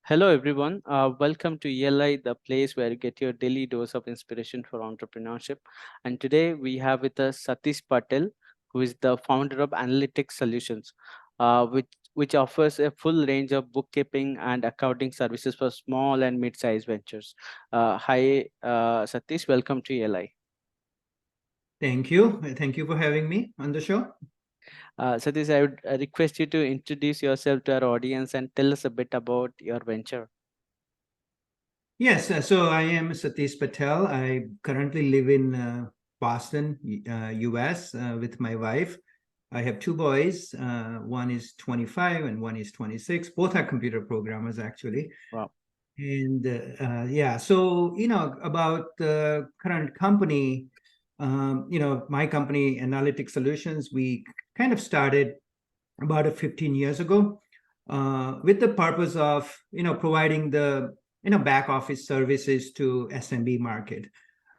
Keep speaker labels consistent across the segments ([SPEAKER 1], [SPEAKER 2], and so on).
[SPEAKER 1] Hello, everyone. Welcome to ELI, the place where you get your daily dose of inspiration for entrepreneurship. And today we have with us Satish Patel, who is the founder of Analytix Solutions, which offers a full range of bookkeeping and accounting services for small and mid-sized ventures. Hi, Satish. Welcome to ELI.
[SPEAKER 2] Thank you. Thank you for having me on the show.
[SPEAKER 1] Satish, I would request you to introduce yourself to our audience and tell us a bit about your venture.
[SPEAKER 2] Yes, so I am Satish Patel. I currently live in Boston, US, with my wife. I have two boys. One is 25 and one is 26. Both are computer programmers, actually.
[SPEAKER 1] Wow.
[SPEAKER 2] And yeah, so, about the current company, my company, Analytix Solutions, we kind of started about 15 years ago with the purpose of providing the back office services to SMB market.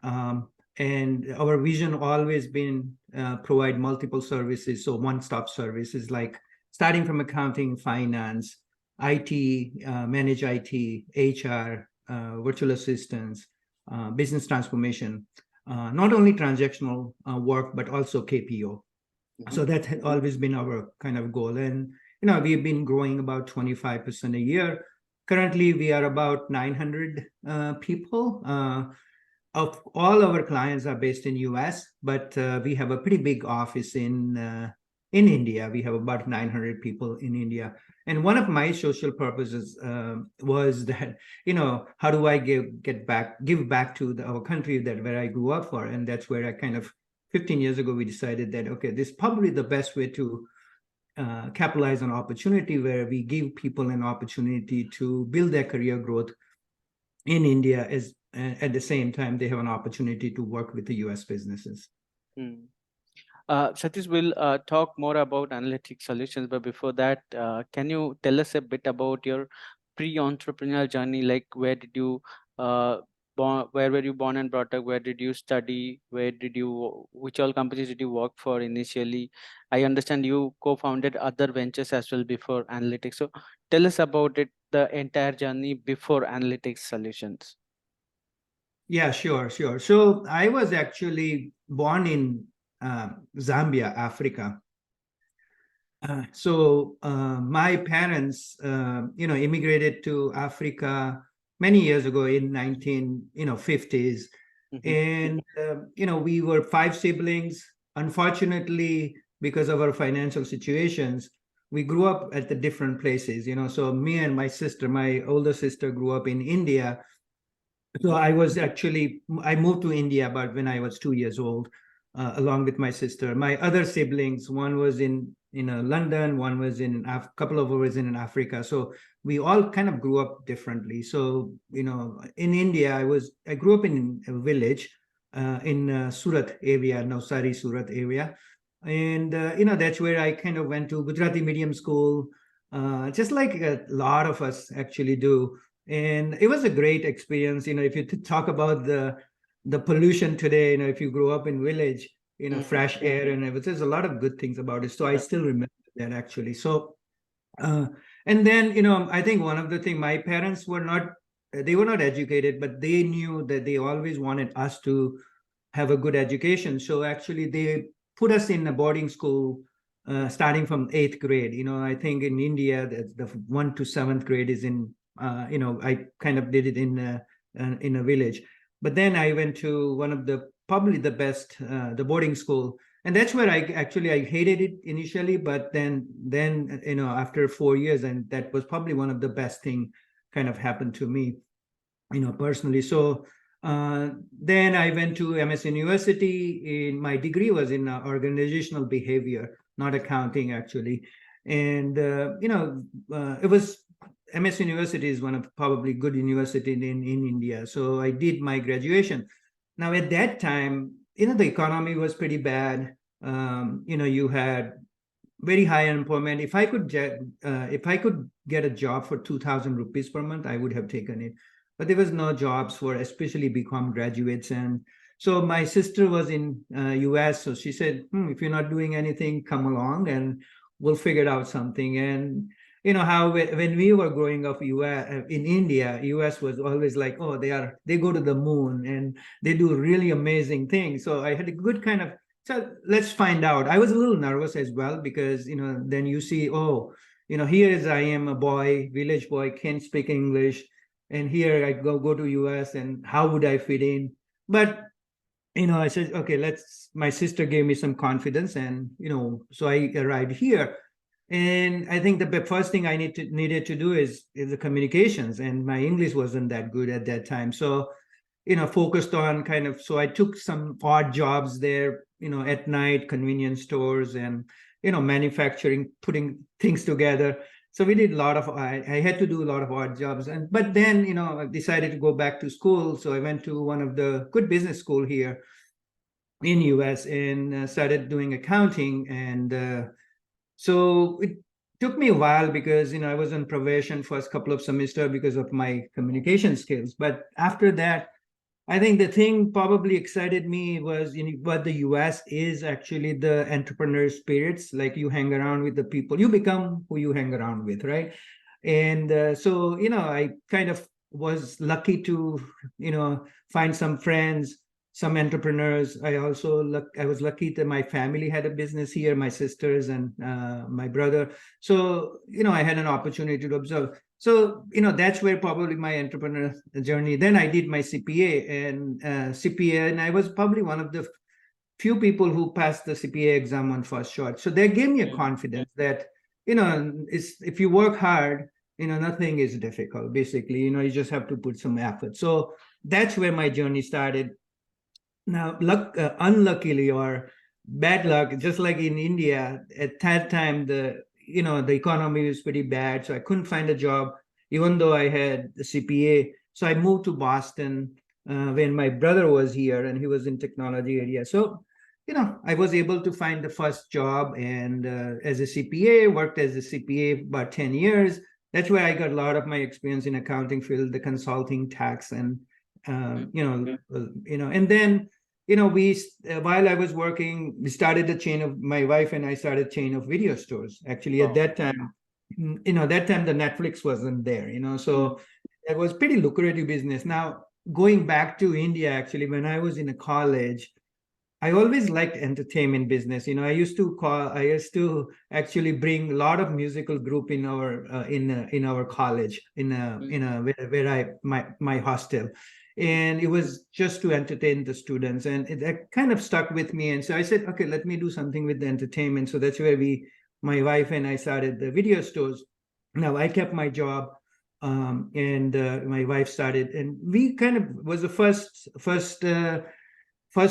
[SPEAKER 2] And our vision always been provide multiple services, so one-stop services like starting from accounting, finance, IT, manage IT, HR, virtual assistants, business transformation, not only transactional work but also KPO. So that had always been our kind of goal. And, we've been growing about 25% a year. Currently, we are about 900 people. Of all our clients are based in US, but we have a pretty big office in India. We have about 900 people in India. And one of my social purposes was that, how do I give back to our country where I grew up for? And that's where I kind of 15 years ago, we decided that, okay, this is probably the best way to capitalize on opportunity where we give people an opportunity to build their career growth in India as at the same time they have an opportunity to work with the US businesses.
[SPEAKER 1] Satish, we'll talk more about Analytix Solutions, but before that, can you tell us a bit about your pre-entrepreneurial journey? Like, where did you where were you born and brought up? Where did you study? Which all companies did you work for initially? I understand you co-founded other ventures as well before Analytix. So tell us about it, the entire journey before Analytix Solutions.
[SPEAKER 2] Yeah, sure. So I was actually born in Zambia, Africa. So my parents, immigrated to Africa many years ago in 1950s. And, we were five siblings. Unfortunately, because of our financial situations, we grew up at the different places, So me and my sister, my older sister grew up in India. So I moved to India about when I was 2 years old, along with my sister. My other siblings, one was in London, one was in a couple of was in Africa. So we all kind of grew up differently. So in India, I grew up in a village in Surat area, Navsari Surat area, and that's where I kind of went to Gujarati medium school, just like a lot of us actually do. And it was a great experience. If you talk about the pollution today, if you grow up in village, fresh air and everything, there's a lot of good things about it. So I still remember that actually. So, and then, I think one of the things, my parents they were not educated, but they knew that they always wanted us to have a good education. So actually they put us in a boarding school starting from 8th grade. I think in India, the 1 to 7th grade is in I kind of did it in a village, but then I went to one of probably the best, the boarding school, and that's where I hated it initially, but then after 4 years, and that was probably one of the best thing kind of happened to me, personally. So then I went to MS University. My degree was in organizational behavior, not accounting actually, and it was. MS University is one of probably good university in India. So I did my graduation. Now at that time, the economy was pretty bad. You had very high unemployment. If I could get a job for 2,000 rupees per month, I would have taken it. But there was no jobs for especially BCom graduates. And so my sister was in US. So she said, if you're not doing anything, come along and we'll figure out something. And how when we were growing up US, in India, US was always like, oh, they go to the moon and they do really amazing things. So I had a good kind of, so let's find out. I was a little nervous as well because, then you see, oh, here is I am a boy, village boy, can't speak English. And here I go to US and how would I fit in? But I said, okay, my sister gave me some confidence and, so I arrived here. And I think the first thing I needed to do is the communications, and my English wasn't that good at that time. So, focused on so I took some odd jobs there, at night, convenience stores and, manufacturing, putting things together. So we did a lot of, I had to do a lot of odd jobs. But then, I decided to go back to school. So I went to one of the good business school here in US and started doing accounting. And so it took me a while because, I was on probation first couple of semesters because of my communication skills. But after that, I think the thing probably excited me was, what the US is actually the entrepreneur spirits. Like you hang around with the people, you become who you hang around with, right? And so, I kind of was lucky to, find some friends, some entrepreneurs. I was lucky that my family had a business here, my sisters and my brother. So, I had an opportunity to observe. So, that's where probably my entrepreneur journey. Then I did my CPA, and I was probably one of the few people who passed the CPA exam on first shot. So that gave me a confidence that, if you work hard, nothing is difficult. Basically, you just have to put some effort. So that's where my journey started. Now, unluckily or bad luck, just like in India, at that time, the economy was pretty bad. So I couldn't find a job, even though I had the CPA. So I moved to Boston when my brother was here and he was in technology area. So, I was able to find the first job and as a CPA, worked as a CPA about 10 years. That's where I got a lot of my experience in accounting field, the consulting, tax, and and then we while I was working, we started a chain of my wife and I started a chain of video stores. Actually, at that time, that time the Netflix wasn't there, so it was pretty lucrative business. Now, going back to India, actually, when I was in a college, I always liked entertainment business. I used to actually bring a lot of musical group in our in our college where I my hostel, and it was just to entertain the students, and it kind of stuck with me. And so I said, okay, let me do something with the entertainment. So that's where my wife and I started the video stores. Now I kept my job, and my wife started, and we kind of was the first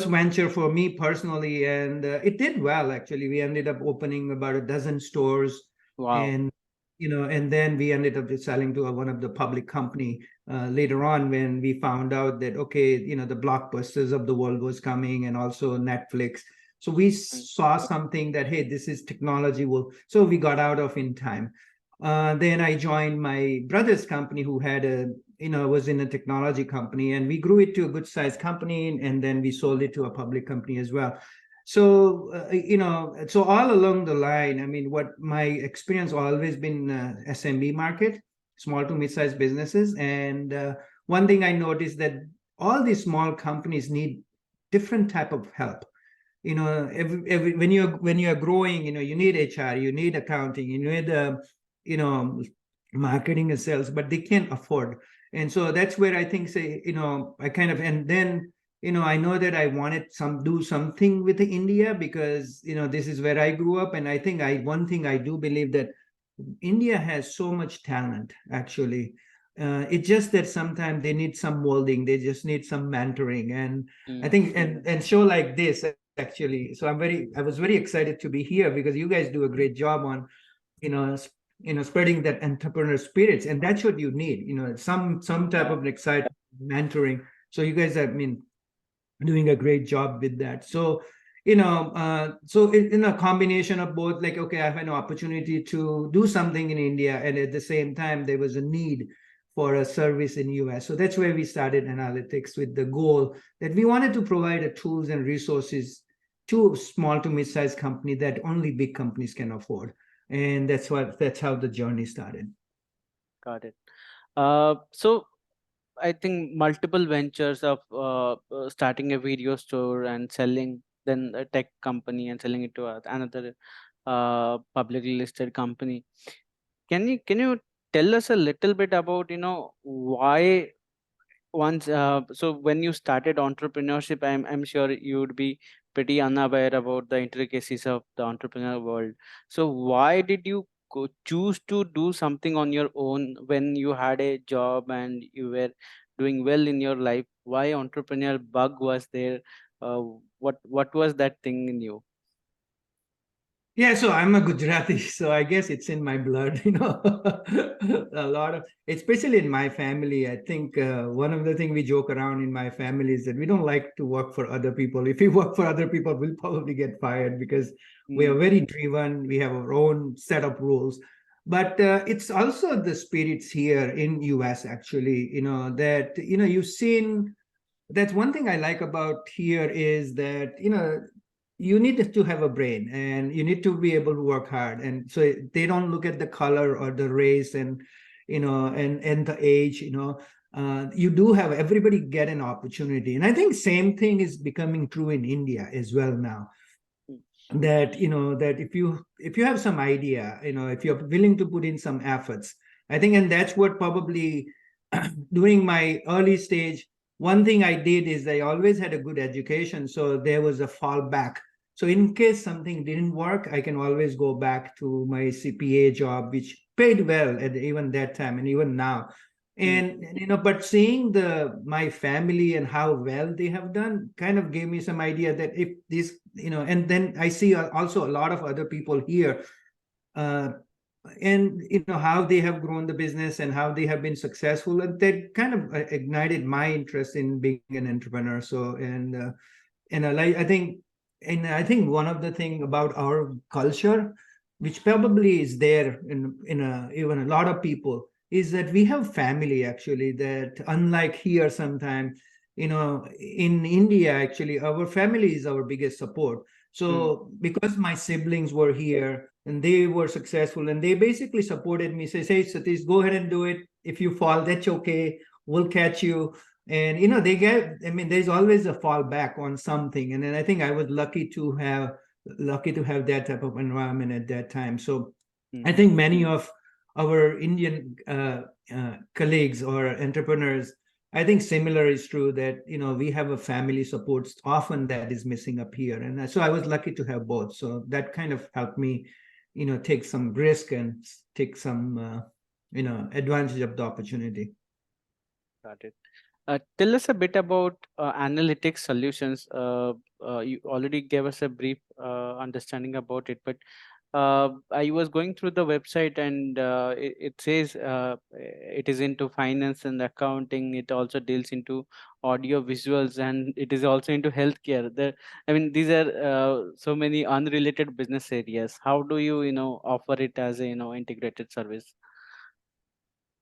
[SPEAKER 2] venture for me personally, and it did well. Actually, we ended up opening about a dozen stores.
[SPEAKER 1] Wow.
[SPEAKER 2] And and then we ended up selling to one of the public company later on, when we found out that, okay, the blockbusters of the world was coming, and also Netflix. So we saw something that, hey, this is technology will, so we got out of in time. Then I joined my brother's company, who had was in a technology company, and we grew it to a good sized company, and then we sold it to a public company as well. So so all along the line, I mean, what my experience always been SMB market, small to mid-sized businesses. And one thing I noticed that all these small companies need different type of help. When you're growing, you need HR, you need accounting, you need marketing and sales, but they can't afford. And so that's where I think, say, I kind of, and then I know that I wanted do something with India, because this is where I grew up. And I think one thing I do believe, that India has so much talent, actually. It's just that sometimes they need some molding, they just need some mentoring. And I think, and show like this, actually. So I was very excited to be here, because you guys do a great job on spreading that entrepreneur spirits, and that's what you need, some type of exciting mentoring. So you guys have been doing a great job with that. So so in a combination of both, like, okay, I have an opportunity to do something in India, and at the same time there was a need for a service in US. So that's where we started Analytix, with the goal that we wanted to provide the tools and resources to small to mid-sized company that only big companies can afford. And that's how the journey started.
[SPEAKER 1] Got it. So I think multiple ventures of starting a video store and selling, then a tech company and selling it to another publicly listed company. Can you tell us a little bit about why once so when you started entrepreneurship, I'm sure you would be pretty unaware about the intricacies of the entrepreneurial world. So why did you choose to do something on your own when you had a job and you were doing well in your life? Why entrepreneurial bug was there? What was that thing in you?
[SPEAKER 2] Yeah, so I'm a Gujarati, so I guess it's in my blood, A lot of, especially in my family, I think one of the things we joke around in my family is that we don't like to work for other people. If we work for other people, we'll probably get fired because we are
[SPEAKER 1] Mm,
[SPEAKER 2] very driven. We have our own set of rules. But it's also the spirits here in US, actually, that, you've seen, that's one thing I like about here is that you need to have a brain and you need to be able to work hard, and so they don't look at the color or the race and and the age. You do have everybody get an opportunity, and I think same thing is becoming true in India as well now,
[SPEAKER 1] mm,
[SPEAKER 2] that that if you have some idea, if you're willing to put in some efforts, I think. And that's what probably during my early stage, one thing I did is I always had a good education, so there was a fallback. So in case something didn't work, I can always go back to my CPA job, which paid well at even that time and even now.
[SPEAKER 1] mm,
[SPEAKER 2] And but seeing my family and how well they have done kind of gave me some idea that if this, and then I see also a lot of other people here, uh, and how they have grown the business and how they have been successful, and that kind of ignited my interest in being an entrepreneur. So and I think, one of the thing about our culture, which probably is there in even a lot of people, is that we have family, actually, that unlike here sometime, in India, actually our family is our biggest support.
[SPEAKER 1] mm,
[SPEAKER 2] So because my siblings were here and they were successful and they basically supported me, say, Satish, go ahead and do it. If you fall, that's okay, we'll catch you. And they get, I mean, there's always a fallback on something. And then I think I was lucky to have that type of environment at that time. So I
[SPEAKER 1] mm.
[SPEAKER 2] think many of our Indian colleagues or entrepreneurs, I think similar is true, that we have a family support often that is missing up here. And so I was lucky to have both, so that kind of helped me take some risk and take some advantage of the opportunity.
[SPEAKER 1] Got it. Tell us a bit about Analytics Solutions. You already gave us a brief understanding about it, but I was going through the website and it says it is into finance and accounting. It also deals into audio visuals and it is also into healthcare. I mean, these are so many unrelated business areas. How do you, offer it as a, integrated service?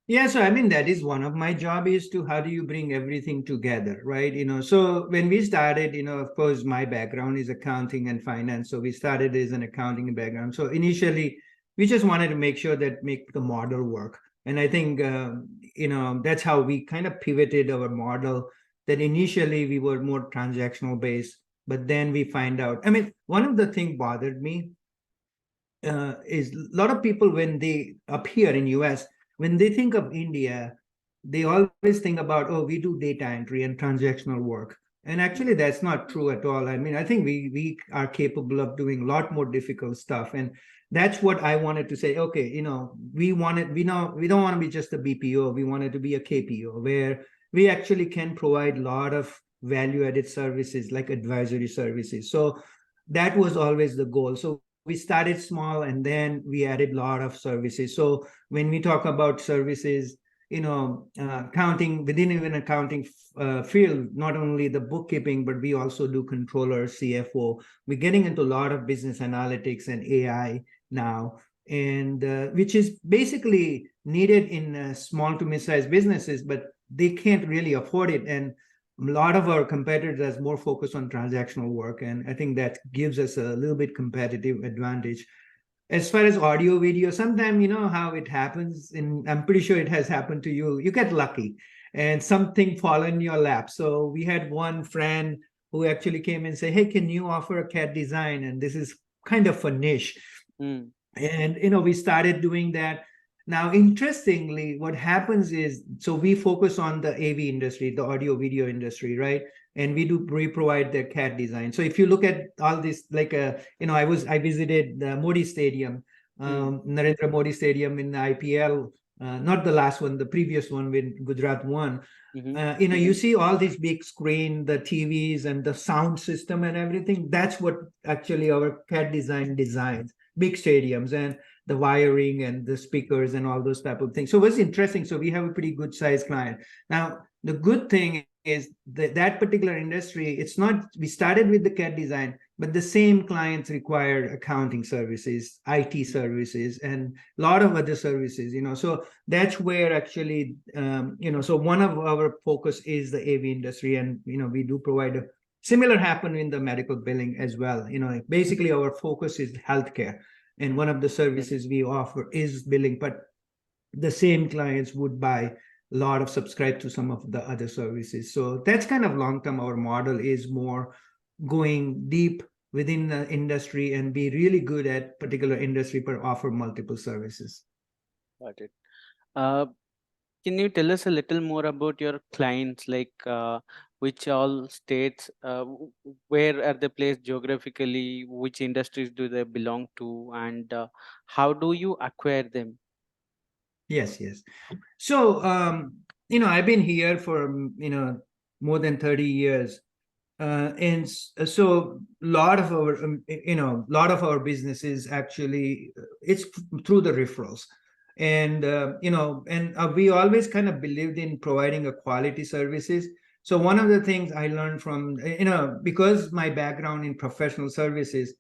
[SPEAKER 2] Yeah, so I mean that is one of my job, is to how do you bring everything together, right? So when we started, of course, my background is accounting and finance. So we started as an accounting background. So initially, we just wanted to make sure that make the model work. And I think that's how we kind of pivoted our model. That initially we were more transactional based, but then we find out. I mean, one of the thing bothered me is a lot of people when they up here in US, when they think of India, they always think about, oh, we do data entry and transactional work. And actually that's not true at all. I mean, I think we are capable of doing a lot more difficult stuff. And that's what I wanted to say. Okay, we don't want to be just a BPO. We wanted to be a KPO where we actually can provide a lot of value added services like advisory services. So that was always the goal. So we started small and then we added a lot of services. So when we talk about services, accounting, within even accounting field, not only the bookkeeping, but we also do controller, CFO. We're getting into a lot of business analytics and AI now, and which is basically needed in small to mid-sized businesses, but they can't really afford it. And a lot of our competitors are more focused on transactional work, and I think that gives us a little bit competitive advantage. as far as audio video, sometimes you know how it happens, and I'm pretty sure it has happened to you. You get lucky and something fall in your lap. So we had one friend who actually came and say, hey, can you offer a CAD design? And this is kind of a niche.
[SPEAKER 1] Mm.
[SPEAKER 2] And you know, we started doing that. Now, interestingly, what happens is, so we focus on the AV industry, the audio video industry, right? And we provide the CAD design. So if you look at all this, like you know, I visited the Modi Stadium, Narendra Modi Stadium in the IPL, not the last one, the previous one when Gujarat won. You know, you see all these big screen, the TVs and the sound system and everything. That's what actually our CAD design designs, big stadiums and the wiring and the speakers and all those type of things. So it was interesting. So we have a pretty good size client. Now, the good thing is that that particular industry, it's not, we started with the CAD design, but the same clients require accounting services, IT services, and a lot of other services, you know. So that's where actually, you know, so one of our focus is the AV industry, and, you know, we do provide a similar happen in the medical billing as well. You know, basically our focus is healthcare, and one of the services we offer is billing, but the same clients would buy a lot of subscribe to some of the other services. So that's kind of long term. Our model is more going deep within the industry and be really good at particular industry, but offer multiple services.
[SPEAKER 1] Got it. Uh, can you tell us a little more about your clients, like which all states, where are they placed geographically, which industries do they belong to, and how do you acquire them?
[SPEAKER 2] Yes. So, you know, I've been here for, you know, more than 30 years. And so a lot of our, you know, a lot of our businesses actually, it's through the referrals. And, you know, and we always kind of believed in providing a quality services. So one of the things I learned from, you know, because my background in professional services,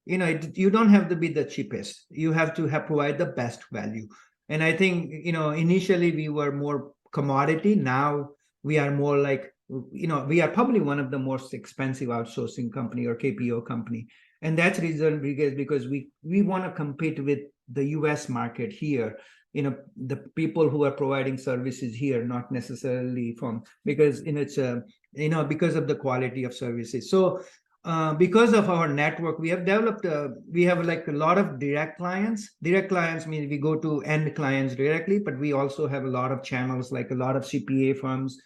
[SPEAKER 2] you know, you don't have to be the cheapest. You have to have provide the best value. And I think, you know, initially we were more commodity. Now we are more like, you know, we are probably one of the most expensive outsourcing company or KPO company. And that's reason because we want to compete with the US market here, you know, the people who are providing services here, not necessarily from, because you know, it's a, you know, because of the quality of services. So because of our network, we have developed we have like a lot of direct clients. Direct clients means we go to end clients directly, but we also have a lot of channels, like a lot of CPA firms,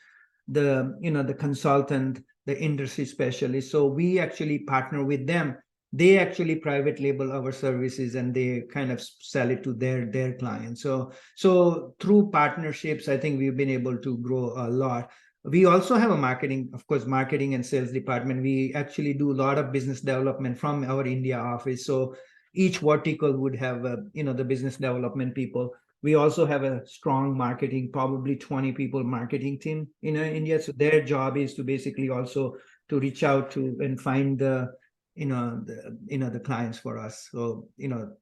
[SPEAKER 2] the, you know, the consultant, the industry specialist. So we actually partner with them. They actually private label our services and they kind of sell it to their clients. So through partnerships, I think we've been able to grow a lot. We also have a marketing, of course, marketing and sales department. We actually do a lot of business development from our India office. So each vertical would have a, you know, the business development people. We also have a strong marketing, probably 20 people marketing team in India. So their job is to basically also to reach out to and find the, you know, the clients for us. So, you know,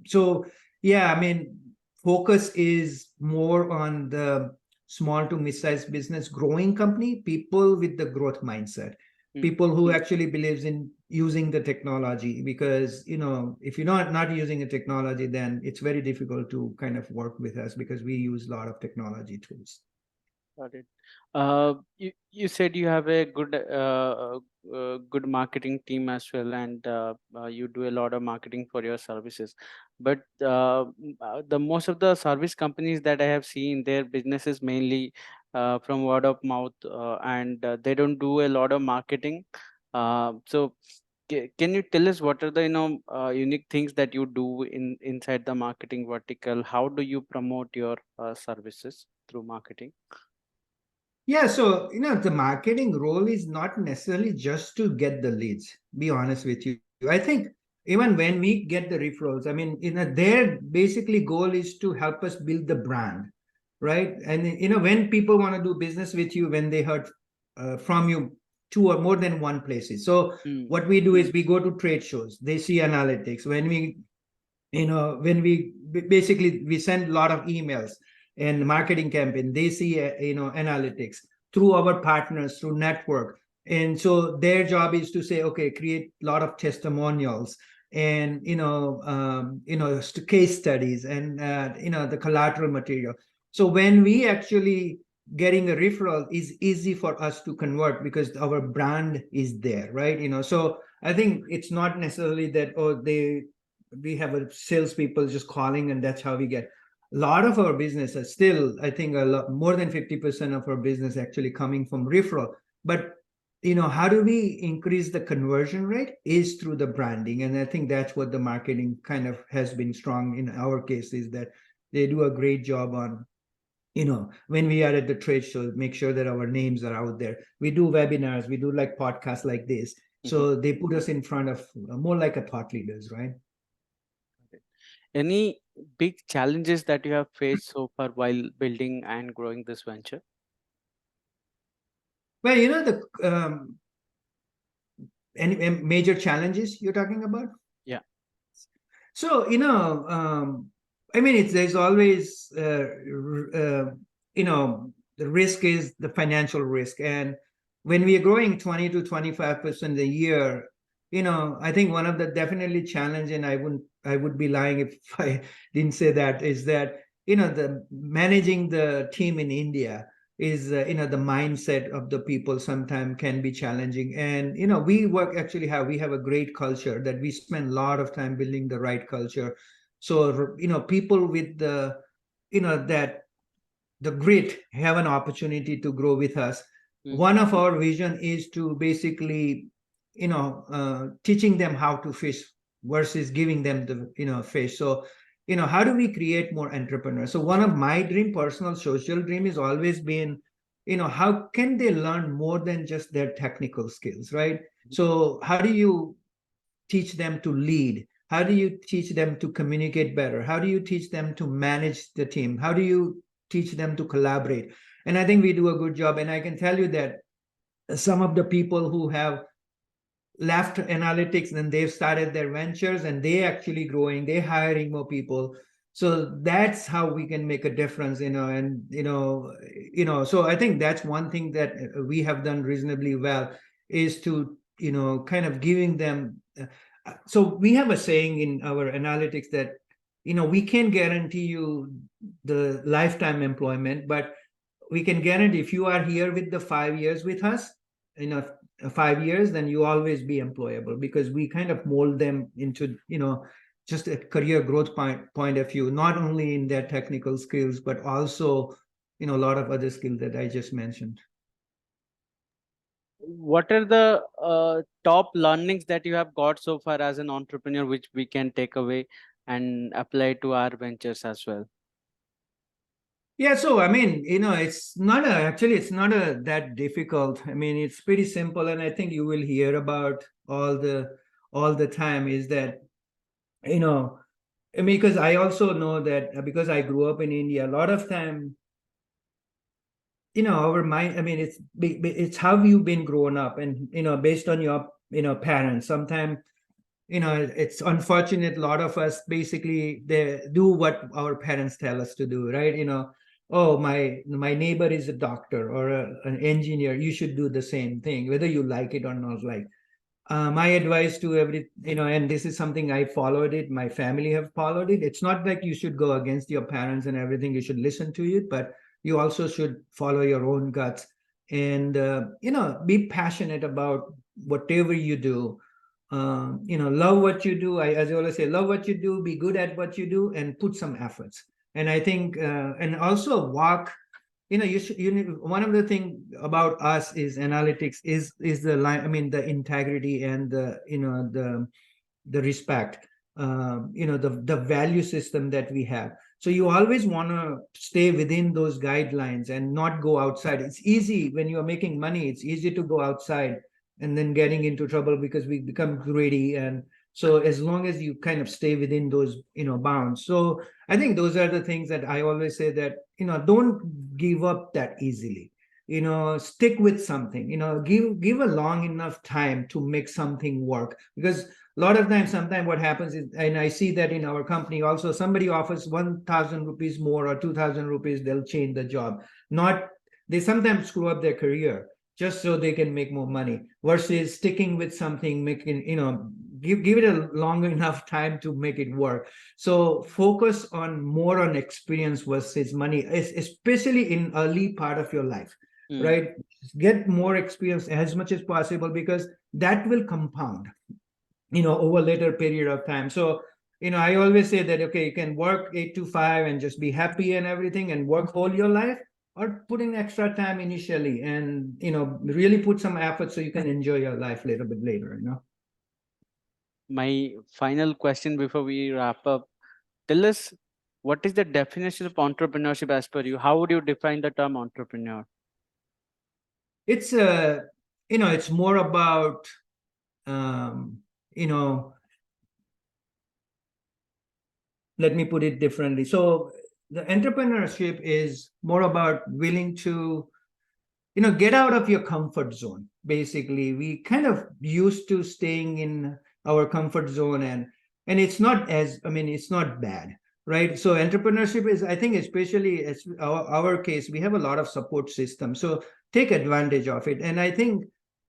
[SPEAKER 2] so yeah, I mean, focus is more on the small to mid-sized business growing company, people with the growth mindset, people who actually believes in using the technology, because, you know, if you're not using a technology, then it's very difficult to kind of work with us because we use a lot of technology tools.
[SPEAKER 1] Got it. You said you have a good marketing team as well, and you do a lot of marketing for your services. But the most of the service companies that I have seen, their business is mainly from word of mouth, and they don't do a lot of marketing. So, can you tell us what are the unique things that you do inside the marketing vertical? How do you promote your services through marketing?
[SPEAKER 2] Yeah, so, you know, the marketing role is not necessarily just to get the leads, be honest with you. I think even when we get the referrals, I mean, you know, their basically goal is to help us build the brand, right? And, you know, when people want to do business with you, when they heard from you two or more than one places. So what we do is we go to trade shows, they see Analytix. When we, you know, when we basically we send a lot of emails and marketing campaign, they see you know, Analytix through our partners, through network. And so their job is to say, okay, create a lot of testimonials and case studies and the collateral material. So when we actually getting a referral is easy for us to convert because our brand is there, right? So I think it's not necessarily that, oh, we have a salespeople just calling and that's how we get. A lot of our business is still, I think, a lot more than 50% of our business actually coming from referral. But how do we increase the conversion rate is through the branding. And I think that's what the marketing kind of has been strong in our case, is that they do a great job on, when we are at the trade show, make sure that our names are out there. We do webinars, we do like podcasts like this. So they put us in front of more like a thought leaders, right?
[SPEAKER 1] Any big challenges that you have faced so far while building and growing this venture?
[SPEAKER 2] Well, any major challenges you're talking about?
[SPEAKER 1] Yeah.
[SPEAKER 2] So, I mean, there's always, the risk is the financial risk. And when we are growing 20 to 25% a year, I think one of the definitely challenge, and I would be lying if I didn't say that, is that, the managing the team in India is, the mindset of the people sometimes can be challenging. And we we have a great culture that we spend a lot of time building the right culture. So people with the that the grit have an opportunity to grow with us. One of our vision is to basically teaching them how to fish versus giving them the fish. So how do we create more entrepreneurs? So one of my personal social dream is always been, how can they learn more than just their technical skills, right? So how do you teach them to lead? How do you teach them to communicate better? How do you teach them to manage the team? How do you teach them to collaborate? And I think we do a good job. And I can tell you that some of the people who have left analytics and they've started their ventures and they actually growing, they're hiring more people. So that's how we can make a difference, and so I think that's one thing that we have done reasonably well, is to kind of giving them so we have a saying in our analytics that we can't guarantee you the lifetime employment, but we can guarantee if you are here with the 5 years with us, 5 years, then you always be employable, because we kind of mold them into just a career growth point of view, not only in their technical skills but also a lot of other skills that I just mentioned.
[SPEAKER 1] What are the top learnings that you have got so far as an entrepreneur, which we can take away and apply to our ventures as well?
[SPEAKER 2] Yeah, so I mean, it's not that difficult. I mean, it's pretty simple, and I think you will hear about all the time, is that, I mean, because I also know that, because I grew up in India, a lot of time, our mind, I mean, it's how you've been grown up, and based on your parents. Sometimes it's unfortunate, a lot of us basically they do what our parents tell us to do, right? Oh, my neighbor is a doctor or an engineer, you should do the same thing whether you like it or not. Like, my advice to and this is something I followed it, my family have followed it. It's not like you should go against your parents and everything, you should listen to it, but you also should follow your own guts, and be passionate about whatever you do. Love what you do. As I always say, love what you do, be good at what you do, and put some efforts. And I think, and also walk. You should. One of the thing about us is analytics is the line. I mean, the integrity and the respect. The value system that we have. So you always want to stay within those guidelines and not go outside. It's easy when you are making money. It's easy to go outside and then getting into trouble because we become greedy. And so as long as you kind of stay within those bounds. So I think those are the things that I always say, that don't give up that easily. Stick with something. Give a long enough time to make something work, because a lot of times, sometimes what happens is, and I see that in our company also, somebody offers 1,000 rupees more or 2,000 rupees, they'll change the job. Not, they sometimes screw up their career just so they can make more money, versus sticking with something, making give it a long enough time to make it work. So focus on more on experience versus money, especially in early part of your life, right? Get more experience as much as possible, because that will compound, over later period of time. So I always say that, okay, you can work 8 to 5 and just be happy and everything and work all your life, or put in extra time initially and really put some effort so you can enjoy your life a little bit later.
[SPEAKER 1] My final question before we wrap up, tell us, what is the definition of entrepreneurship as per you? How would you define the term entrepreneur?
[SPEAKER 2] It's it's more about you know let me put it differently. So the entrepreneurship is more about willing to get out of your comfort zone. Basically, we kind of used to staying in our comfort zone, and it's not it's not bad, right? So entrepreneurship is, I think, especially as our case, we have a lot of support systems, so take advantage of it. And I think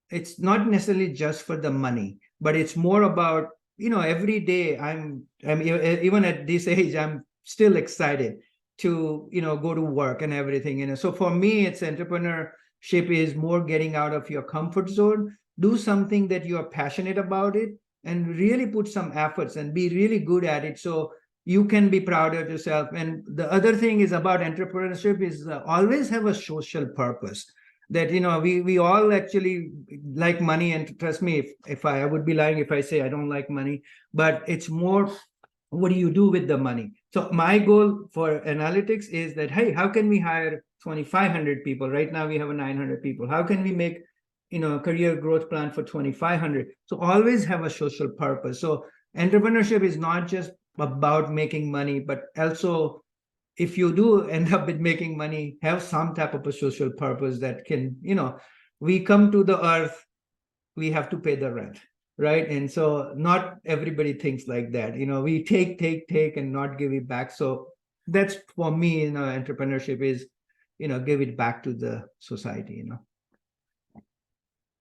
[SPEAKER 2] it's not necessarily just for the money, but it's more about every day I'm even at this age, I'm still excited to go to work and everything. So for me, it's entrepreneurship is more getting out of your comfort zone, do something that you are passionate about it, and really put some efforts and be really good at it, so you can be proud of yourself. And the other thing is about entrepreneurship is always have a social purpose, that we all actually like money. And trust me, if I would be lying if I say I don't like money, but it's more, what do you do with the money? So my goal for Analytix is that, hey, how can we hire 2,500 people? Right now we have 900 people. How can we make a career growth plan for 2,500? So always have a social purpose. So entrepreneurship is not just about making money, but also, if you do end up with making money, have some type of a social purpose that can, we come to the earth, we have to pay the rent, right? And so not everybody thinks like that. We take and not give it back. So that's, for me, entrepreneurship is give it back to the society.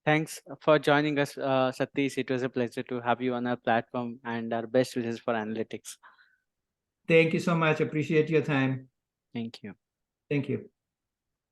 [SPEAKER 1] Thanks for joining us, Satish. It was a pleasure to have you on our platform, and our best wishes for Analytix.
[SPEAKER 2] Thank you so much. Appreciate your time.
[SPEAKER 1] Thank you.
[SPEAKER 2] Thank you.